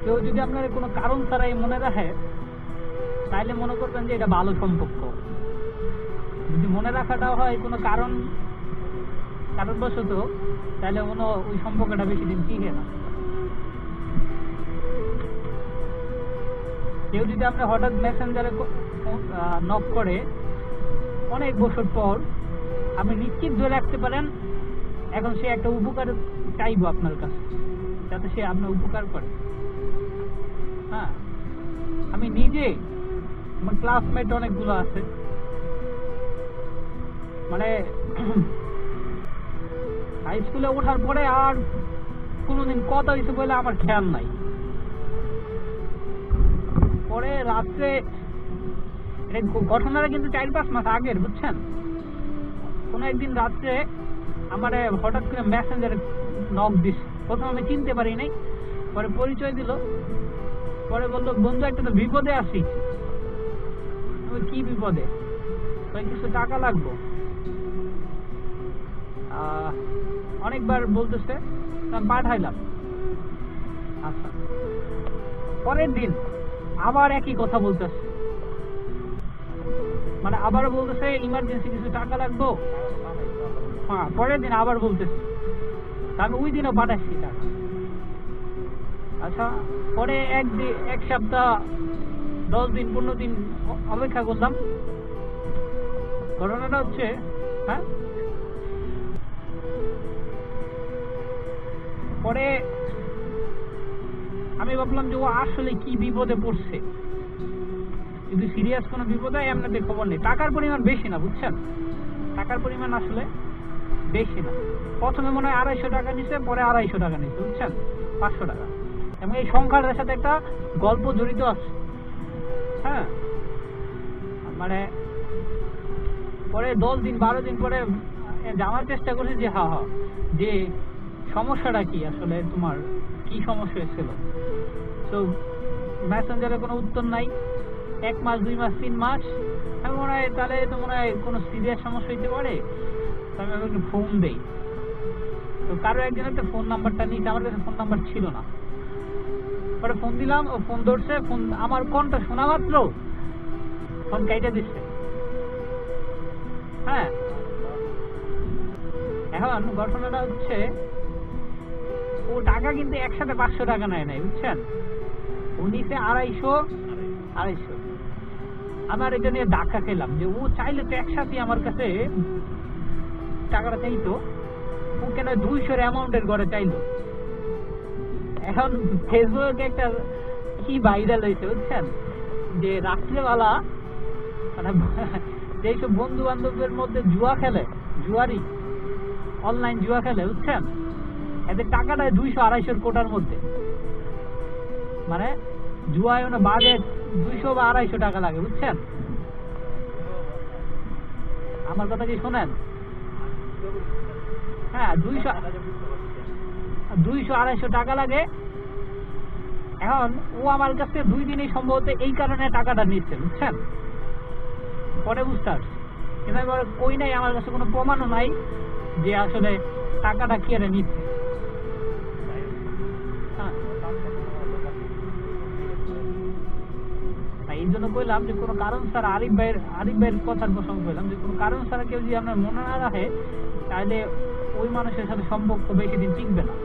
কেউ যদি আপনার কোনো কারণ ছাড়াই মনে রাখে তাইলে মনে করবেন যে এটা ভালো সম্পর্ক। যদি মনে রাখাটা হয় কোনো কারণবশত, তাহলে ওই সম্পর্কটা বেশি দিন টিকে না। কেউ যদি আপনি হঠাৎ মেসেঞ্জারে নক করে অনেক বছর পর, আপনি নিশ্চিত ধরে রাখতে পারেন এখন সে একটা উপকার চাইবো আপনার কাছে, যাতে সে আপনার উপকার করে। হ্যাঁ, আমি নিজে, আমার ক্লাসমেট অনেকগুলো আছে, মানে হাই স্কুলে ওঠার পরে আর কোনোদিন কথা হয়েছে বলে আমার খেয়াল নাই। পরে রাত্রে, ঘটনাটা কিন্তু 4-5 মাস আগের, বুঝছেন। কোনো একদিন রাত্রে আমার হঠাৎ করে মেসেঞ্জারে নক দিস। প্রথম আমি চিনতে পারি নাই, পরে পরিচয় দিল। পরে বললো, বন্ধু একটা তো বিপদে আছি। কি বিপদে? কিছু টাকা লাগবো। অনেকবার বলতেছে, আমি পাঠাইলাম। আচ্ছা, পরের দিন আবার একই কথা বলতেছে, মানে আবারও বলতেছে ইমার্জেন্সি কিছু টাকা লাগবো। হ্যাঁ, পরের দিন আবার বলতেছে, আমি ওই দিনও পাঠাচ্ছি টাকা। আচ্ছা, পরে এক সপ্তাহ, 10 দিন, 15 দিন অপেক্ষা করলাম। ঘটনাটা হচ্ছে, হ্যাঁ, পরে আমি ভাবলাম যে ও আসলে কি বিপদে পড়ছে। যদি সিরিয়াস কোনো বিপদ হয় এমনিতে খবর নেই। টাকার পরিমাণ বেশি না, বুঝছেন, টাকার পরিমাণ আসলে বেশি না। প্রথমে মনে হয় 250 টাকা নিছে, পরে 250 টাকা নিছে, বুঝছেন, 500 টাকা। এবং এই সংখ্যাটার সাথে একটা গল্প জড়িত আছে। হ্যাঁ, মানে পরে 10 দিন 12 দিন পরে জানার চেষ্টা করছি যে যে সমস্যাটা কি, আসলে তোমার কি সমস্যা হয়েছিল। তো মেসেঞ্জারে কোনো উত্তর নাই। 1 মাস, 2 মাস, 3 মাস, আমি মনে হয় তাহলে তো মনে হয় কোনো সিরিয়াস সমস্যা হইতে পারে। আমি একটু ফোন দেই। তো কারো একজন একটা ফোন নাম্বারটা নিতে, আমার কাছে ফোন নাম্বার ছিল না। পরে ফোন দিলাম, ও ফোন ধরছে। ফোন আমার কণ্ঠ শোনা মাত্র ফোন কাইটা দিচ্ছে। হ্যাঁ, এখন ঘটনাটা হচ্ছে, ও টাকা কিন্তু একসাথে 500 টাকা নেয় নাই, বুঝছেন। ও নিচে 250। আমার এটা নিয়ে ধাক্কা খেলাম যে ও চাইলে তো একসাথে আমার কাছে টাকাটা চাইতো, ও কেন 200 অ্যামাউন্টের ঘরে চাইলো। এখন ফেসবুকে একটা কি ভাইরাল হয়েছে, বুঝছেন, যে রাত্রেবেলা মানে যেসব বন্ধু বান্ধবের মধ্যে জুয়া খেলে, অনলাইন জুয়া খেলে, বুঝছেন, এদের টাকাটা 200-250 কোটার মধ্যে। মানে জুয়ায় বাজে 200 বা 250 টাকা লাগে, বুঝছেন। আমার কথা কি শোনেন? হ্যাঁ, 200-250 টাকা লাগে। এখন ও আমার কাছে 2 দিনই সম্ভবত এই কারণে টাকাটা নিচ্ছে, বুঝছেন। পরে বুঝতে পারছি, কিন্তু আমি কই নাই, আমার কাছে কোনো প্রমাণও নাই যে আসলে টাকাটা কি আর নিচ্ছে। এই জন্য কইলাম যে কোনো কারণ ছাড়া, আরিফ ভাইয়ের কথার প্রসঙ্গ কইলাম যে কোনো কারণ ছাড়া কেউ যদি আপনার মনে না রাখে, তাহলে ওই মানুষের সাথে সম্পর্ক বেশি দিন টিকবে না।